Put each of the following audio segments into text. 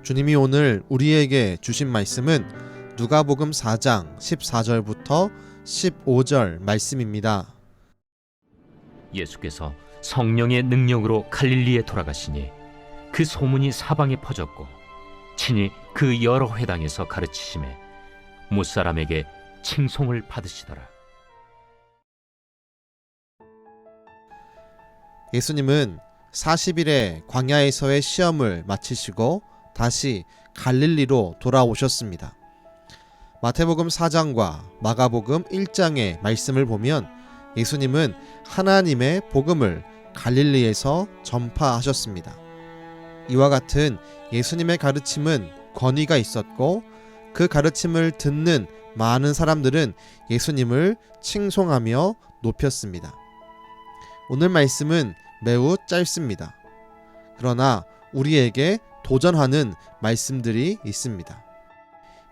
주님이 오늘 우리에게 주신 말씀은 누가복음 4장 14절부터 15절 말씀입니다. 예수께서 성령의 능력으로 갈릴리에 돌아가시니 그 소문이 사방에 퍼졌고 친히 그 여러 회당에서 가르치심에 못사람에게 칭송을 받으시더라. 예수님은 40일의 광야에서의 시험을 마치시고 다시 갈릴리로 돌아오셨습니다. 마태복음 4장과 마가복음 1장의 말씀을 보면 예수님은 하나님의 복음을 갈릴리에서 전파하셨습니다. 이와 같은 예수님의 가르침은 권위가 있었고 그 가르침을 듣는 많은 사람들은 예수님을 칭송하며 높였습니다. 오늘 말씀은 매우 짧습니다. 그러나 우리에게 도전하는 말씀들이 있습니다.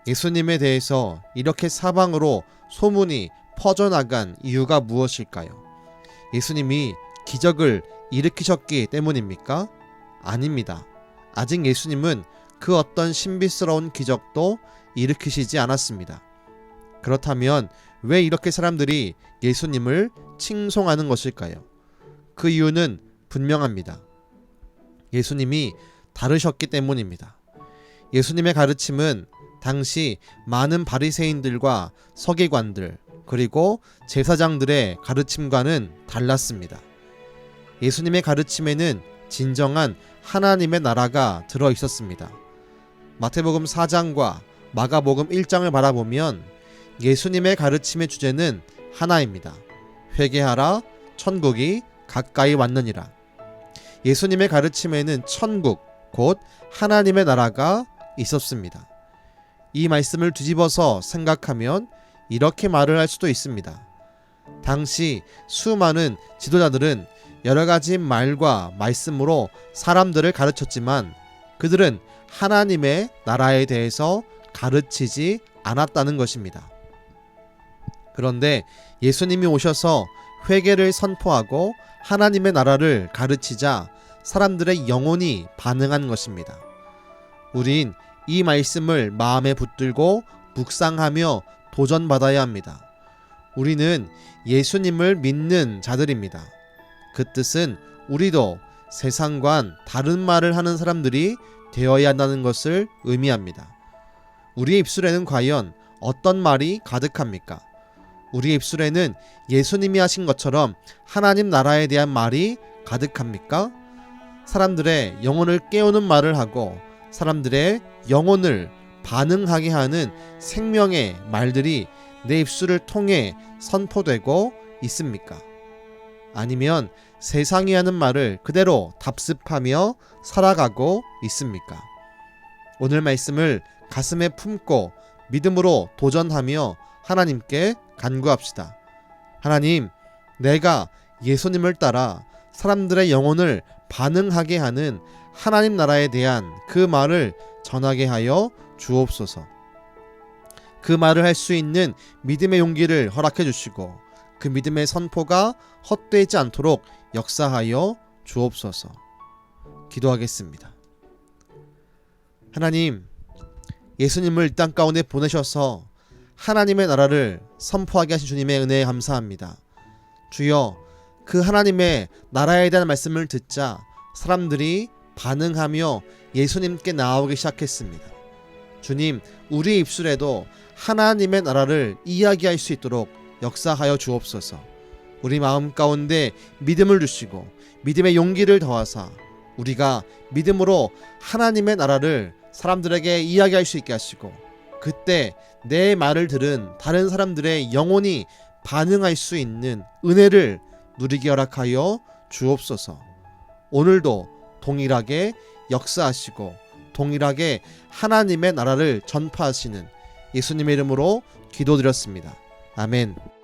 예수님에 대해서 이렇게 사방으로 소문이 퍼져나간 이유가 무엇일까요? 예수님이 기적을 일으키셨기 때문입니까? 아닙니다. 아직 예수님은 그 어떤 신비스러운 기적도 일으키시지 않았습니다. 그렇다면 왜 이렇게 사람들이 예수님을 칭송하는 것일까요? 그 이유는 분명합니다. 예수님이 다르셨기 때문입니다. 예수님의 가르침은 당시 많은 바리새인들과 서기관들 그리고 제사장들의 가르침과는 달랐습니다. 예수님의 가르침에는 진정한 하나님의 나라가 들어 있었습니다. 마태복음 4장과 마가복음 1장을 바라보면 예수님의 가르침의 주제는 하나입니다. 회개하라, 천국이 가까이 왔느니라. 예수님의 가르침에는 천국, 곧 하나님의 나라가 있었습니다. 이 말씀을 뒤집어서 생각하면 이렇게 말을 할 수도 있습니다. 당시 수많은 지도자들은 여러 가지 말과 말씀으로 사람들을 가르쳤지만 그들은 하나님의 나라에 대해서 가르치지 않았다는 것입니다. 그런데 예수님이 오셔서 회개를 선포하고 하나님의 나라를 가르치자 사람들의 영혼이 반응한 것입니다. 우린 이 말씀을 마음에 붙들고 묵상하며 도전받아야 합니다. 우리는 예수님을 믿는 자들입니다. 그 뜻은 우리도 세상과는 다른 말을 하는 사람들이 되어야 한다는 것을 의미합니다. 우리의 입술에는 과연 어떤 말이 가득합니까? 우리의 입술에는 예수님이 하신 것처럼 하나님 나라에 대한 말이 가득합니까? 사람들의 영혼을 깨우는 말을 하고 사람들의 영혼을 반응하게 하는 생명의 말들이 내 입술을 통해 선포되고 있습니까? 아니면 세상이 하는 말을 그대로 답습하며 살아가고 있습니까? 오늘 말씀을 가슴에 품고 믿음으로 도전하며 하나님께 간구합시다. 하나님, 내가 예수님을 따라 사람들의 영혼을 반응하게 하는 하나님 나라에 대한 그 말을 전하게 하여 주옵소서. 그 말을 할 수 있는 믿음의 용기를 허락해 주시고 그 믿음의 선포가 헛되지 않도록 역사하여 주옵소서. 기도하겠습니다. 하나님, 예수님을 이 땅 가운데 보내셔서 하나님의 나라를 선포하게 하신 주님의 은혜에 감사합니다. 주여, 그 하나님의 나라에 대한 말씀을 듣자 사람들이 반응하며 예수님께 나오기 시작했습니다. 주님, 우리 입술에도 하나님의 나라를 이야기할 수 있도록 역사하여 주옵소서. 우리 마음 가운데 믿음을 주시고 믿음의 용기를 더하사 우리가 믿음으로 하나님의 나라를 사람들에게 이야기할 수 있게 하시고 그때 내 말을 들은 다른 사람들의 영혼이 반응할 수 있는 은혜를 누리게 허락하여 주옵소서. 오늘도 동일하게 역사하시고 동일하게 하나님의 나라를 전파하시는 예수님의 이름으로 기도드렸습니다. 아멘.